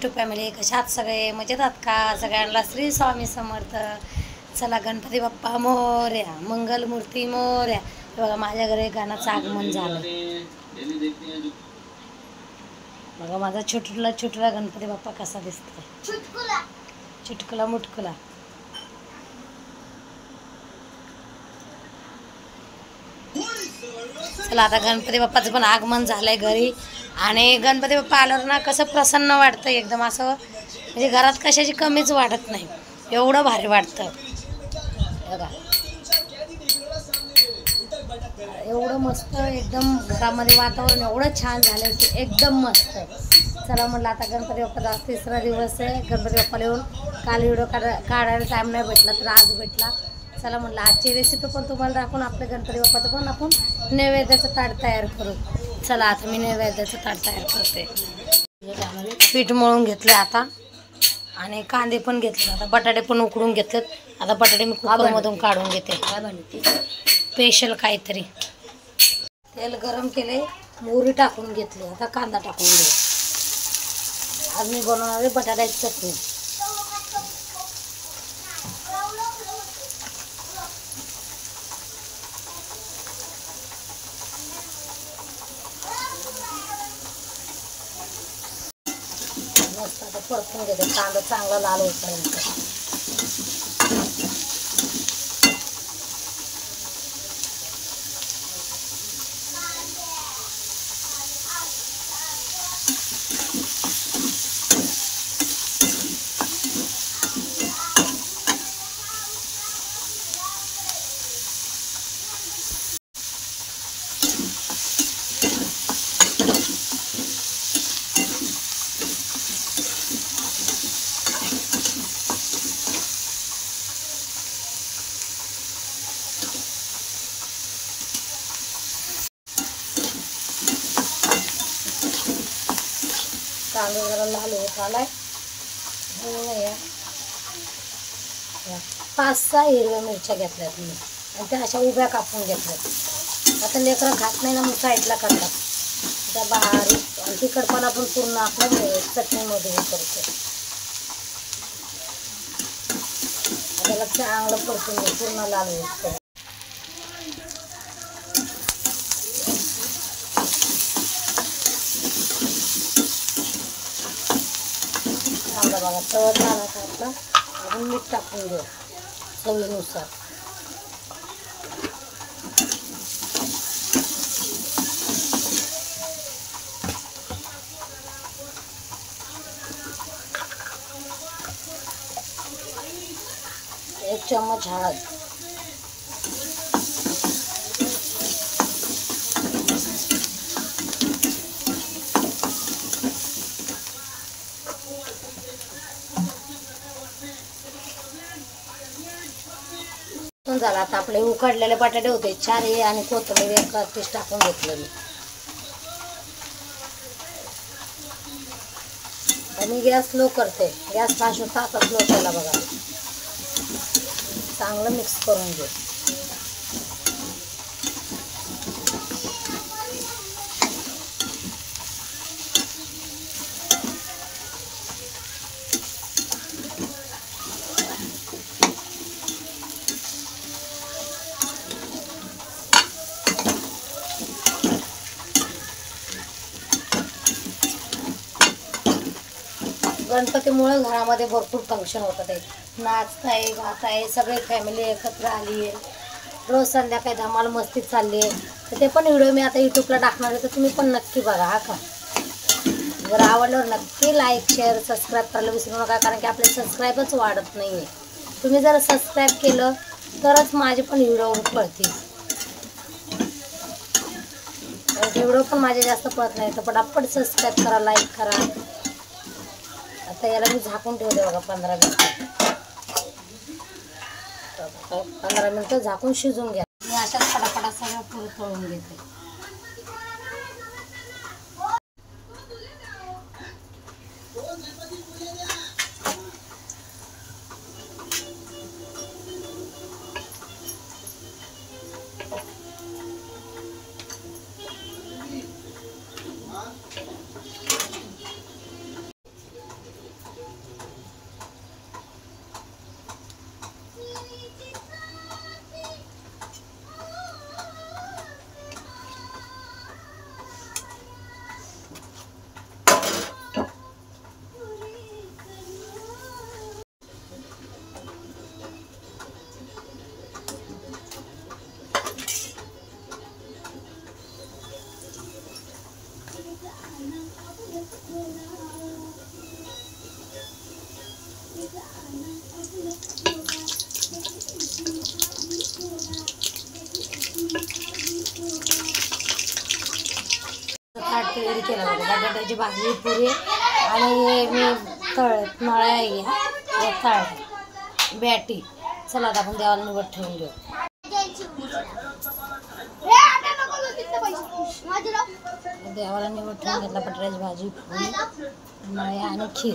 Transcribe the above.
To family कशा आहात सगळे मजेत आहात का? सगळ्यांना श्री स्वामी समर्थ. चला गणपती बाप्पा मोरया, मंगलमूर्ती मोरया. बघा माझ्या घरी गाण्याचं आगमन झालं. बघा माझा छोटूला गणपती बाप्पा कसा दिसतोय. चुटकुला मुटकुला. चला आता गणपती बाप्पाचं पण आगमन झालंय घरी. आणि गणपती बाप्पा आल्यावर ना कसं प्रसन्न वाटतं एकदम. असं म्हणजे घरात कशाची कमीच वाटत नाही, एवढं भारी वाटतं. बघा एवढं मस्त एकदम घरामध्ये वातावरण एवढं छान झालं की एकदम मस्त. चला म्हटलं आता गणपती बाप्पाचा आज 3रा दिवस आहे. गणपती बाप्पाला येऊन काल व्हिडिओ काढायला टाईम नाही भेटला तर आज भेटला. चला म्हटलं आजची रेसिपी पण तुम्हाला दाखवून आपल्या गणपती बाप्पाचं पण आपण नैवेद्याचं ताट तयार करू. चला आता मी नैवेद्याचं ताट तयार करते. पीठ मळून घेतले आता आणि कांदे पण घेतले. आता बटाटे पण उकडून घेतलेत. आता बटाटे मी कुकरमधून काढून घेते. स्पेशल काहीतरी. तेल गरम केले, मोहरी टाकून घेतली. आता कांदा टाकून घे. आज मी बनवणार आहे बटाट्याची चटणी. मस्त आता परतून घेते. कांदा चांगला लाल होईपर्यंत. कांदा जरा लाल होत आलाय. 5-6 हिरव्या मिरच्या घेतल्यात मी आणि त्या अशा उभ्या कापून घेतल्यात. आता लेकरं खात नाही ना, मग साईडला करतात त्या बारीक. आणि तिखटपणा पण पूर्ण आपल्या चटणीमध्ये हे करतो. त्याला चांगलं परतून घे, पूर्ण लाल होत. बघा तळत झाला का आपला. अजून मीठ टाकून घेऊ चवीनुसार. एक चम्मच हळद. झाला आता आपले उकडलेले बटाटे होते 4 हे आणि कोथिंबीर 1 पीस टाकून घेतलं मी. आणि गॅस स्लो करते. गॅस 5 स्लो केला बघा. चांगलं मिक्स करून घे. गणपतीमुळे घरामध्ये भरपूर फंक्शन होतात. नाचत आहे, गात आहे, सगळे फॅमिली एकत्र आली आहे. रोज संध्याकाळी धमाल मस्ती चालली आहे. तर ते पण व्हिडिओ मी आता यूट्यूबला टाकणार आहे, तर तुम्ही पण नक्की बघा हा का. जर आवडल्यावर नक्की लाईक शेअर सबस्क्राईब करायला विसरू नका, कारण की आपले सबस्क्राईबच वाढत नाही आहे. तुम्ही जर सबस्क्राईब केलं तरच माझे पण व्हिडिओ पडतील. व्हिडिओ पण माझे जास्त पडत नाही, तर पटापट सबस्क्राईब करा, लाईक करा. आता याला मी झाकून ठेवते बघा 15 मिनिटं. 15 मिनिटं झाकून शिजून घ्या. मी अशाच पटापटा सगळं तळून घेते. तयारी केला बघा. बटाट्याची भाजी, पुरी आणि मी नळ्या या तळ बॅटी. चला आता आपण देवाला निवड ठेवून घेऊ. देवाला निवड ठेवून घेतला. बटाट्याची भाजी, पुरी, नळ्या आणि खीर.